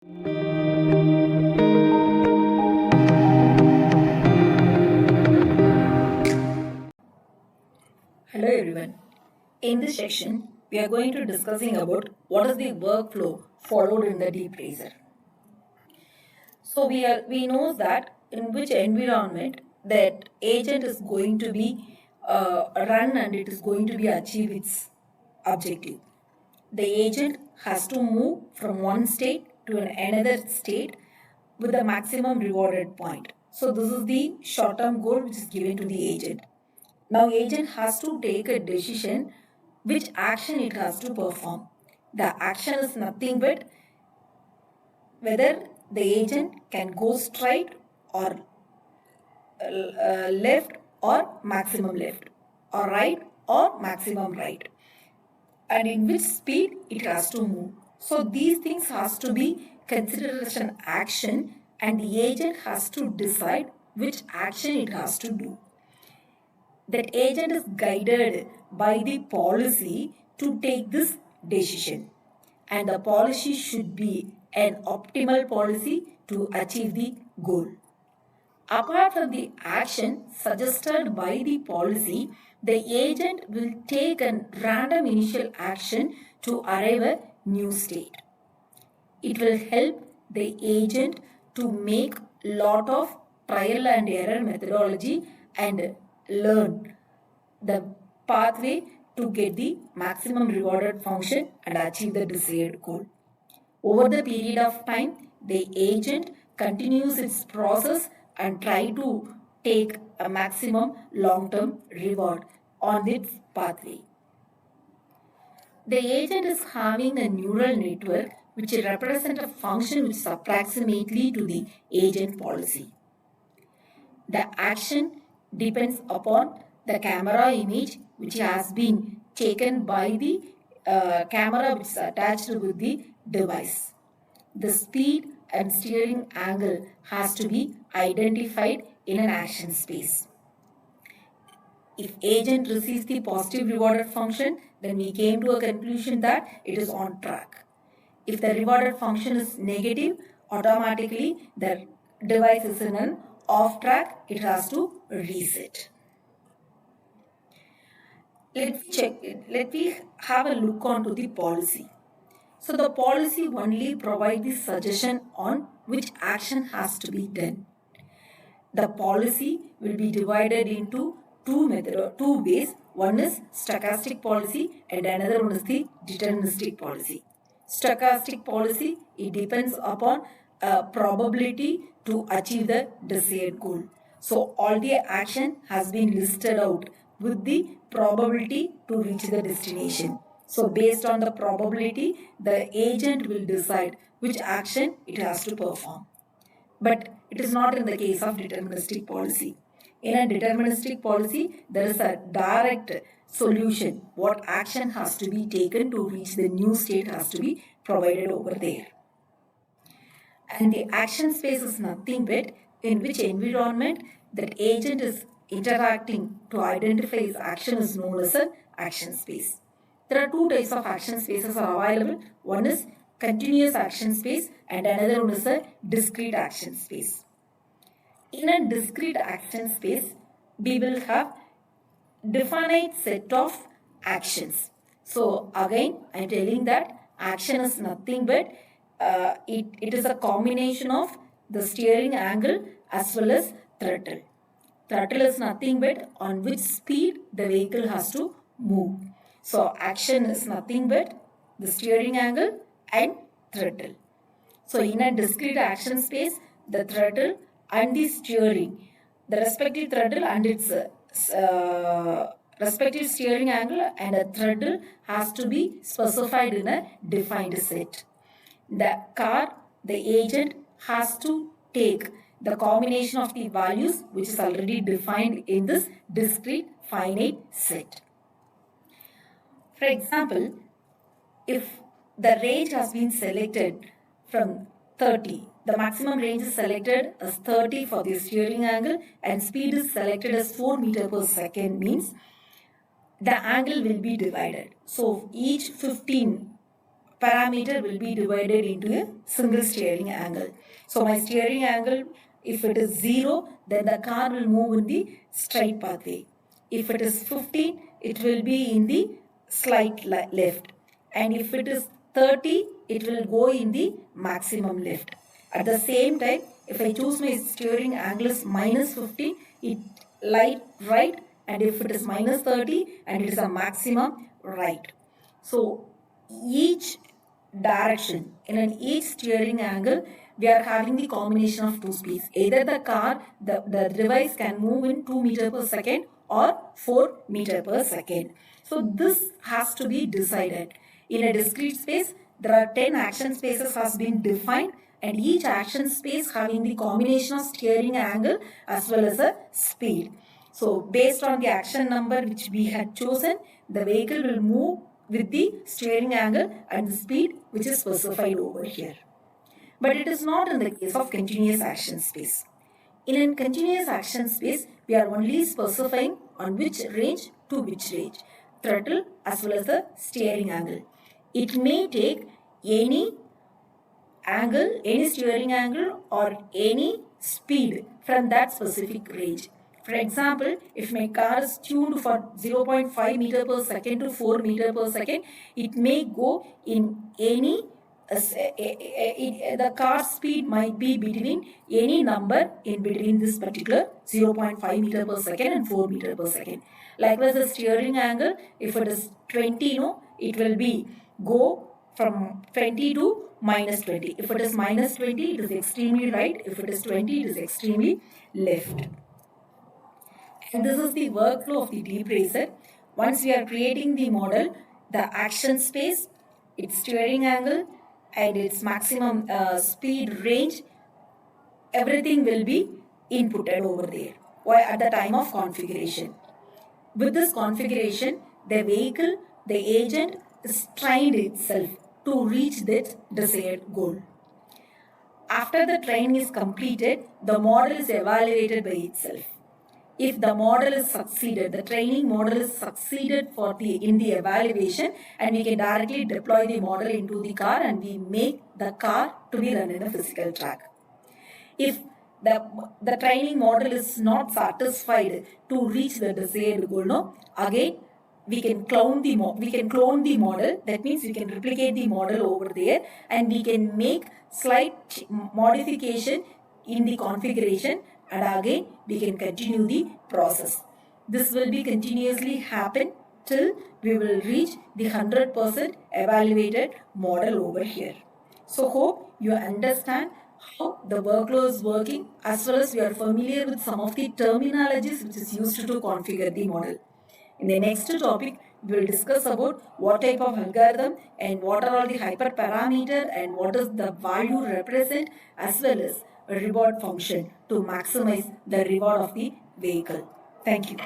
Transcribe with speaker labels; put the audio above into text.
Speaker 1: Hello everyone. In this section, we are going to discussing about what is the workflow followed in the deep racer. So we know that in which environment that agent is going to be run and it is going to be achieve its objective. The agent has to move from one state to another state with the maximum rewarded point. So this is the short-term goal which is given to the agent. Now agent has to take a decision which action it has to perform. The action is nothing but whether the agent can go straight or left or maximum left or right or maximum right and in which speed it has to move. So these things has to be considered as an action and the agent has to decide which action it has to do. That agent is guided by the policy to take this decision and the policy should be an optimal policy to achieve the goal. Apart from the action suggested by the policy, the agent will take a random initial action to arrive a new state. It will help the agent to make lot of trial and error methodology and learn the pathway to get the maximum rewarded function and achieve the desired goal. Over the period of time, the agent continues its process and try to take a maximum long-term reward on its pathway. The agent is having a neural network which represents a function which is approximately to the agent policy. The action depends upon the camera image which has been taken by the camera which is attached with the device. The speed and steering angle has to be identified in an action space. If agent receives the positive rewarded function, then we came to a conclusion that it is on track. If the rewarded function is negative, automatically the device is in an off track, it has to reset. Let me have a look onto the policy. So the policy only provides the suggestion on which action has to be done. The policy will be divided into two ways. One is stochastic policy and another one is the deterministic policy. Stochastic policy, it depends upon a probability to achieve the desired goal. So all the action has been listed out with the probability to reach the destination. So based on the probability, the agent will decide which action it has to perform. But it is not in the case of deterministic policy. In a deterministic policy, there is a direct solution. What action has to be taken to reach the new state has to be provided over there. And the action space is nothing but in which environment that agent is interacting to identify his action is known as an action space. There are two types of action spaces are available. One is continuous action space and another one is a discrete action space. In a discrete action space, we will have definite set of actions. So again, I am telling that action is nothing but it is a combination of the steering angle as well as throttle. Throttle is nothing but on which speed the vehicle has to move. So action is nothing but the steering angle and throttle. So in a discrete action space, the throttle and the steering, the respective throttle and its respective steering angle and a throttle has to be specified in a defined set. The car, the agent has to take the combination of the values which is already defined in this discrete finite set. For example, if the range has been selected from 30, the maximum range is selected as 30 for the steering angle and speed is selected as 4 meter per second means the angle will be divided. So each 15 parameter will be divided into a single steering angle. So my steering angle, if it is 0, then the car will move in the straight pathway. If it is 15, it will be in the slight left. And if it is 30, it will go in the maximum left. At the same time, if I choose my steering angle is minus 15, it light right, and if it is minus 30 and it is a maximum right. So each direction in each steering angle, we are having the combination of two speeds. Either the car, the device can move in 2 meter per second or 4 meter per second. So this has to be decided. In a discrete space, there are 10 action spaces has been defined, and each action space having the combination of steering angle as well as a speed. So based on the action number which we had chosen, the vehicle will move with the steering angle and the speed which is specified over here. But it is not in the case of continuous action space. In a continuous action space, we are only specifying on which range to which range, throttle as well as the steering angle. It may take any angle, any steering angle or any speed from that specific range. For example, if my car is tuned for 0.5 meter per second to 4 meter per second, it may go in any the car speed might be between any number in between this particular 0.5 meter per second and 4 meter per second. Likewise, the steering angle, if it is 20, no, it will be go from 20 to minus 20. If it is minus 20, it is extremely right. If it is 20, it is extremely left. And this is the workflow of the deep racer. Once we are creating the model, the action space, its steering angle, and its maximum speed range, everything will be inputted over there at the time of configuration. With this configuration, the vehicle, the agent is trained itself to reach that desired goal. After the training is completed, the model is evaluated by itself. If the model is succeeded, the training model is succeeded in the evaluation, and we can directly deploy the model into the car and we make the car to be run in a physical track. If the training model is not satisfied to reach the desired goal, no, again we can clone the model. That means we can replicate the model over there, and we can make slight modification in the configuration, and again we can continue the process. This will be continuously happen till we will reach the 100% evaluated model over here. So hope you understand how the workflow is working, as well as you are familiar with some of the terminologies which is used to configure the model. In the next topic, we will discuss about what type of algorithm and what are all the hyperparameter and what does the value represent, as well as a reward function to maximize the reward of the vehicle. Thank you.